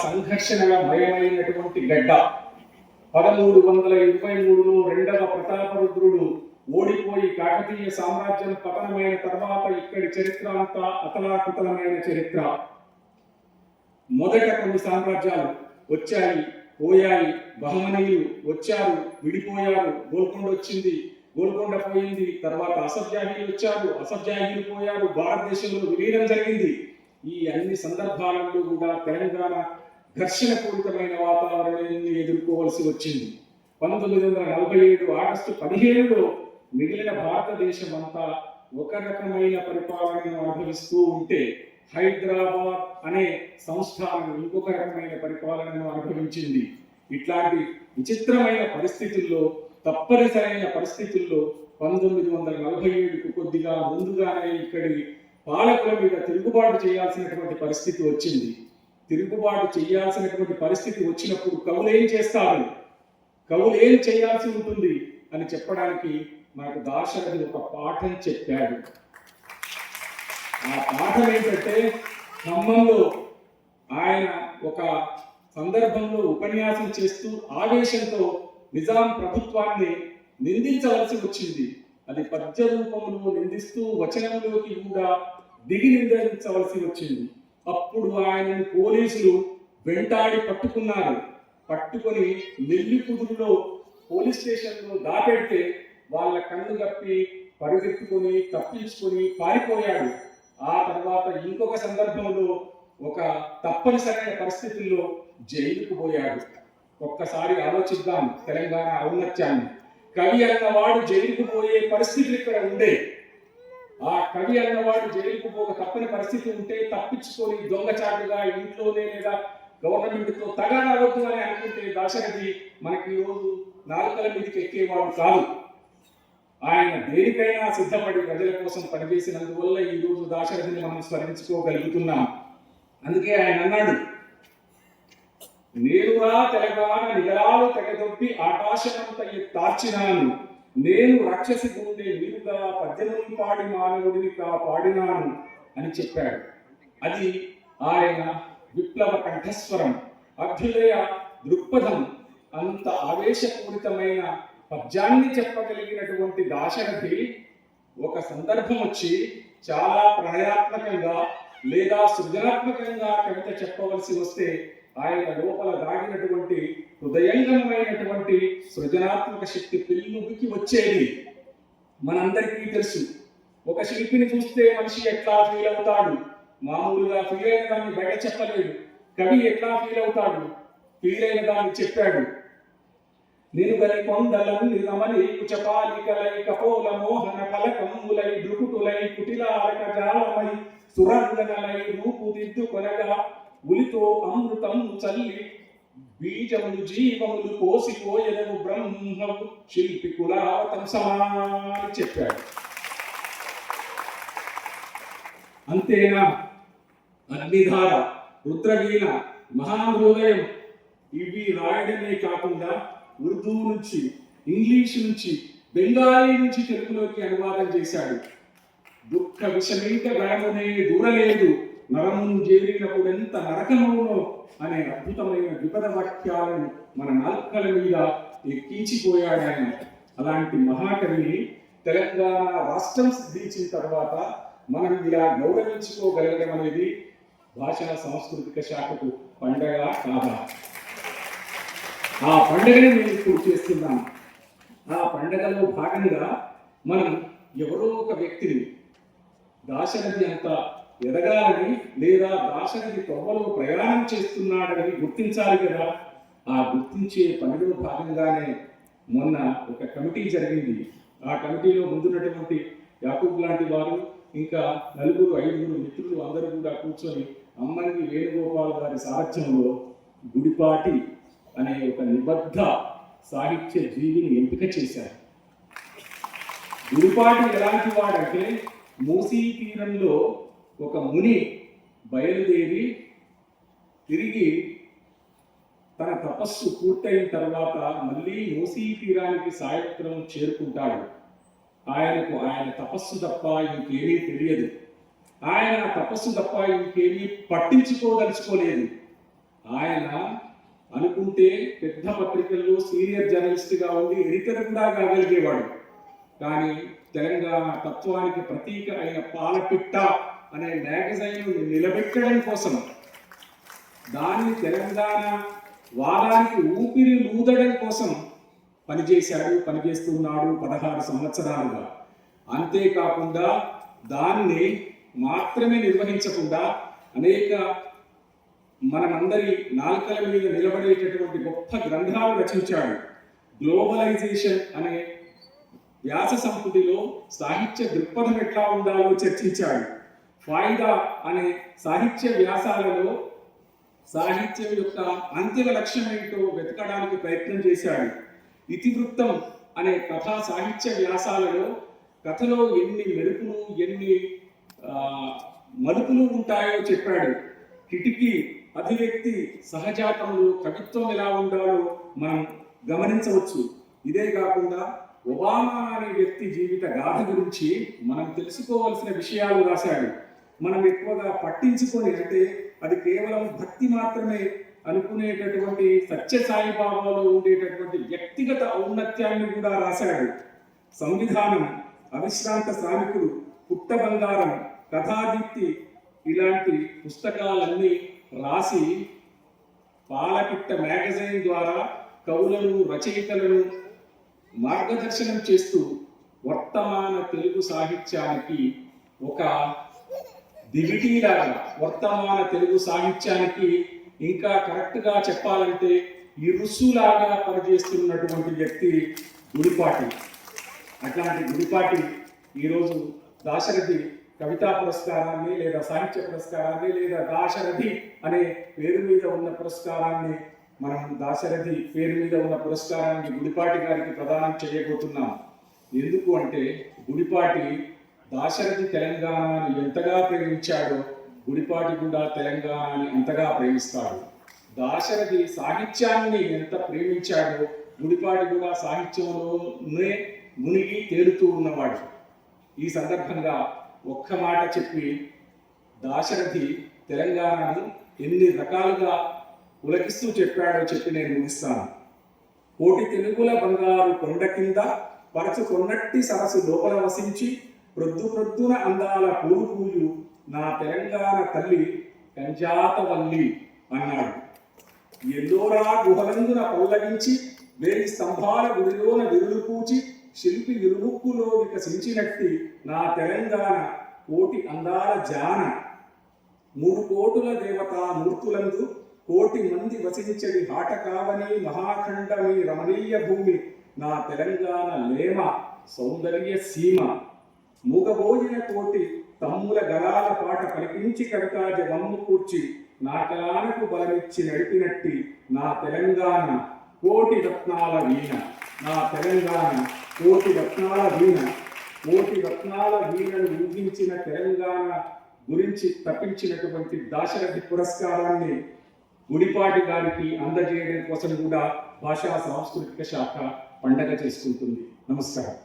సంఘర్షణమయమైనటువంటి గడ్డ. 1323లో రెండవ ప్రతాపరుద్రుడు ఓడిపోయి కాకతీయ సామ్రాజ్యం పతనమైన తర్వాత ఇక్కడి చరిత్ర అంతా అతలాకుతలమైన చరిత్ర. మొదట కొన్ని సామ్రాజ్యాలు వచ్చాయి, పోయాయి. బహమనీయులు వచ్చారు, విడిపోయారు. గోల్కొండ వచ్చింది, గోల్కొండ పోయింది. తర్వాత అసఫ్జాహీలు వచ్చారు, అసఫ్జాహీలు పోయారు. భారతదేశంలో విలీనం జరిగింది. ఈ అన్ని సందర్భాలలో కూడా తెలంగాణ ఘర్షణపూరితమైన వాతావరణాన్ని ఎదుర్కోవలసి వచ్చింది. 1947 ఆగస్టు 15లో మిగిలిన భారతదేశం అంతా ఒక రకమైన పరిపాలనను అనుభవిస్తూ ఉంటే హైదరాబాద్ అనే సంస్థానం ఇంకొక రకమైన పరిపాలనను అనుభవించింది. ఇట్లాంటి విచిత్రమైన పరిస్థితుల్లో, తప్పనిసరైన పరిస్థితుల్లో 1947కు కొద్దిగా ముందుగానే ఇక్కడి పాలకుల మీద తిరుగుబాటు చేయాల్సినటువంటి పరిస్థితి వచ్చింది. తిరుగుబాటు చేయాల్సినటువంటి పరిస్థితి వచ్చినప్పుడు కవులు ఏం చేస్తారు, కవులు ఏం చేయాల్సి ఉంటుంది అని చెప్పడానికి మనకు దాశరథి ఒక పాఠం చెప్పాడు. ఆ పాఠం ఏంటంటే, ఖమ్మంలో ఆయన ఒక సందర్భంలో ఉపన్యాసం చేస్తూ ఆవేశంతో నిజాం ప్రభుత్వాన్ని నిందించవలసి వచ్చింది. అది పద్య రూపంలో నిందిస్తూ వచనంలోకి కూడా దిగి నిందించవలసి వచ్చింది. అప్పుడు ఆయనను పోలీసులు వెంటాడి పట్టుకున్నారు. పట్టుకొని నెల్లికుదురులో పోలీస్ స్టేషన్లో దాపెడితే వాళ్ళ కన్ను కప్పి పరిగెత్తుకొని తప్పించుకొని పారిపోయాడు. ఆ తర్వాత ఇంకొక సందర్భంలో ఒక తప్పనిసరైన పరిస్థితుల్లో జైలుకు పోయాడు. ఒక్కసారి ఆలోచిద్దాం తెలంగాణ ఔన్నత్యాన్ని. కవి అన్నవాడు జైలుకు పోయే పరిస్థితులు ఇక్కడ ఉండే. ఆ కవి అన్నవాడు జైలుకు పోక తప్పని పరిస్థితి ఉంటే తప్పించుకొని దొంగచాటుగా ఇంట్లోనే లేదా గవర్నమెంట్తో తగాదావద్దు అని అనుకుంటే దాశరథి మనకి ఈరోజు నాలుకల మీదకి ఎక్కేవాడు కాదు. ఆయన దేనికైనా సిద్ధపడి ప్రజల కోసం పనిచేసినందువల్ల ఈరోజు దాశరథిని మనం స్మరించుకోగలుగుతున్నాం. అందుకే ఆయన అన్నాడు, నేనుగా తెలంగాణ నిగరాలు తెగదొప్పి ఆకాశమంత తార్చినాను, నేను రాక్షసి గుండె నీరుగా పద్యములు పాడి మానవుడిని పాడినాను అని చెప్పాడు. అది ఆయన విప్లవ కంఠస్వరం, అభ్యుదయ దృక్పథం. అంత ఆవేశపూరితమైన పద్యాన్ని చెప్పగలిగినటువంటి దాశరథి ఒక సందర్భం వచ్చి చాలా ప్రణయాత్మకంగా లేదా సృజనాత్మకంగా కవిత చెప్పవలసి వస్తే ఆయన లోపల దాగినటువంటి హృదయంగమైనటువంటి సృజనాత్మక శక్తి పిల్లుకి వచ్చేది. మనందరికీ తెలుసు, ఒక శిల్పిని చూస్తే మనిషి ఎట్లా ఫీల్ అవుతాడు, మామూలుగా ఫీల్ అయిన దాన్ని బయట చెప్పలేడు. కవి ఎట్లా ఫీల్ అవుతాడు, ఫీల్ అయిన దాన్ని చెప్పాడు. నేను గలి కొండలన్ని రమణి కుచపాలికలై కపోల మోహన ఫలకములై దృకుటులై కుటిలారక జాలమై సురంగనలై రూపుదిద్దు కొనగా ఉలితో అమృతం చల్లి బీజములు జీవములు కోసిపోయెదను బ్రహ్మము శిల్పి కులావతం సమాని చెప్పాడు. అంతేనా? అగ్నిధార, రుద్రవీణ, మహాహృదయం ఇవి రాయడమే కాకుండా ఉర్దూ నుంచి, ఇంగ్లీష్ నుంచి, బెంగాలీ నుంచి తెలుగులోకి అనువాదం చేశాడు. దుఃఖ విషమింక గడమునే దూరలేదు, నరమును చేరినప్పుడెంత నరకమవునో అనే అద్భుతమైన విపద వాక్యాలను మన నాలుకల మీద ఎక్కించిపోయాడు ఆయన. అలాంటి మహాకవిని తెలంగాణ రాష్ట్రం సిద్ధించిన తర్వాత మనం ఇలా గౌరవించుకోగలగడం అనేది భాషా సాంస్కృతిక శాఖకు పండగ కాదా? ఆ పండుగని మేము ఇప్పుడు చేస్తున్నాం. ఆ పండుగలో భాగంగా మనం ఎవరో ఒక వ్యక్తిని దాశరథి అంత ఎదగాలని లేదా దాశరథి తొవ్వలో ప్రయాణం చేస్తున్నాడని గుర్తించాలి కదా. ఆ గుర్తించే పనిలో భాగంగానే మొన్న ఒక కమిటీ జరిగింది. ఆ కమిటీలో ముందున్నటువంటి యాకూబ్ లాంటి వారు, ఇంకా 4-5 మిత్రులు అందరూ కూడా కూర్చొని అమ్మంగి వేణుగోపాల్ గారి సారథ్యంలో గుడిపాటి అనే ఒక నిబద్ధ సాహిత్య జీవిని ఎంపిక చేశారు. గుడిపాటి ఎలాంటి వాడంటే, మూసీ తీరంలో ఒక ముని బయలుదేరి తిరిగి తన తపస్సు పూర్తయిన తర్వాత మళ్ళీ మూసీ తీరానికి సాయంత్రం చేరుకుంటాడు. ఆయనకు ఆయన తపస్సు తప్ప ఇంకేమీ తెలియదు. ఆయన తపస్సు తప్ప ఇంకేమీ పట్టించుకోదలుచుకోలేదు. ఆయన అనుకుంటే పెద్ద పత్రికల్లో సీనియర్ జర్నలిస్ట్గా ఉండి ఎడిటర్ కూడా కాగలిగేవాడు. కానీ తెలంగాణ తత్వానికి ప్రతీక అయిన పాలపిట్ట అనే మ్యాగజైన్ నిలబెట్టడం కోసం, దాన్ని తెలంగాణ వాదానికి ఊపిరి ఊదడం కోసం పనిచేస్తున్నాడు 16 సంవత్సరాలుగా. అంతేకాకుండా దాన్ని మాత్రమే నిర్వహించకుండా అనేక మనమందరి నాలుకల మీద నిలబడేటటువంటి గొప్ప గ్రంథాలు రచించాడు. గ్లోబలైజేషన్ అనే వ్యాస సంపుటిలో సాహిత్య దృక్పథం ఎట్లా ఉండాలో చర్చించాడు. ఫాయిదా అనే సాహిత్య వ్యాసాలలో సాహిత్యం యొక్క అంతిమ లక్ష్యం ఏంటో వెతకడానికి ప్రయత్నం చేశాడు. ఇతివృత్తం అనే కథా సాహిత్య వ్యాసాలలో కథలో ఎన్ని మెరుపులు ఎన్ని మలుపులు ఉంటాయో చెప్పాడు. కిటికీ, అభివ్యక్తి, సహజాతములు, కవిత్వం ఎలా ఉండాలో మనం గమనించవచ్చు. ఇదే కాకుండా ఒబామా అనే వ్యక్తి జీవిత గాథ గురించి మనం తెలుసుకోవాల్సిన విషయాలు రాశాడు. మనం ఎక్కువగా పట్టించుకొని, అంటే అది కేవలం భక్తి మాత్రమే అనుకునేటటువంటి సత్యసాయి బాబాలో ఉండేటటువంటి వ్యక్తిగత ఔన్నత్యాన్ని కూడా రాశాడు. సంవిధానం, అవిశ్రాంత శ్రామికుడు, పుట్ట బంగారం, కథాదీప్తి ఇలాంటి పుస్తకాలన్నీ రాసి పాలపిట్ట మ్యాగజైన్ ద్వారా కవులను, రచయితలను మార్గదర్శనం చేస్తూ వర్తమాన తెలుగు సాహిత్యానికి ఒక దివిటీలాగా, వర్తమాన తెలుగు సాహిత్యానికి ఇంకా కరెక్ట్గా చెప్పాలంటే ఇరుసులాగా పనిచేస్తున్నటువంటి వ్యక్తి గుడిపాటి. అట్లాంటి గుడిపాటి ఈరోజు దాశరథి కవితా పురస్కారాన్ని లేదా సాహిత్య పురస్కారాన్ని లేదా దాశరథి అనే పేరు మీద ఉన్న పురస్కారాన్ని దాశరథి పేరు మీద ఉన్న పురస్కారాన్ని గుడిపాటి గారికి ప్రదానం చేయబోతున్నాం. ఎందుకు అంటే గుడిపాటి దాశరథి తెలంగాణని ఎంతగా ప్రేమించాడో గుడిపాటి కూడా తెలంగాణని అంతగా ప్రేమిస్తాడు. దాశరథి సాహిత్యాన్ని ఎంత ప్రేమించాడో గుడిపాటి కూడా సాహిత్యంలోనే మునిగి తేలుతూ ఉన్నవాడు. ఈ సందర్భంగా ఒక్క మాట చెప్పి దాశరథి తెలంగాణను ఎన్ని రకాలుగా ఉలకిస్తూ చెప్పాడో చెప్పి నేను ముగిస్తాను. కోటి తెలుగుల బంగారు కొండ కింద పరచు కొన్నట్టి సరస్సు లోపల వసించి ప్రొద్దున అందాల పూలు నా తెలంగాణ తల్లి కంజాతవల్లి అన్నాడు. ఎల్లోరా గుహలందున పల్లగించి వేయి స్తంభాల గుడిలోన విరులు పూచి శిల్పి ఇరుముక్కులో వికసించినట్టి నా తెలంగాణ కోటి అందాల జాన 3 కోటుల దేవతా మూర్తులందు కోటి మంది వసించడి హాటకావని మహాఖండమి రమణీయ భూమి నా తెలంగాణ లేమ సౌందర్య సీమ మూగబోయిన కోటి తమ్ముల గలాల పాట పలికించి కవితాజ వమ్ము కూర్చి నాటలానకు బలమిచ్చి నడిపినట్టి నా తెలంగాణ కోటి రత్నాల వీణ. నా తెలంగాణ కోటి రత్నాల వీణ. కోటి రత్నాల వీణను ఊహించిన తెలంగాణ గురించి తప్పించినటువంటి దాశరథి పురస్కారాన్ని గుడిపాటి గారికి అందజేయడం కోసం కూడా భాషా సాంస్కృతిక శాఖ పండగ చేసుకుంటుంది. నమస్కారం.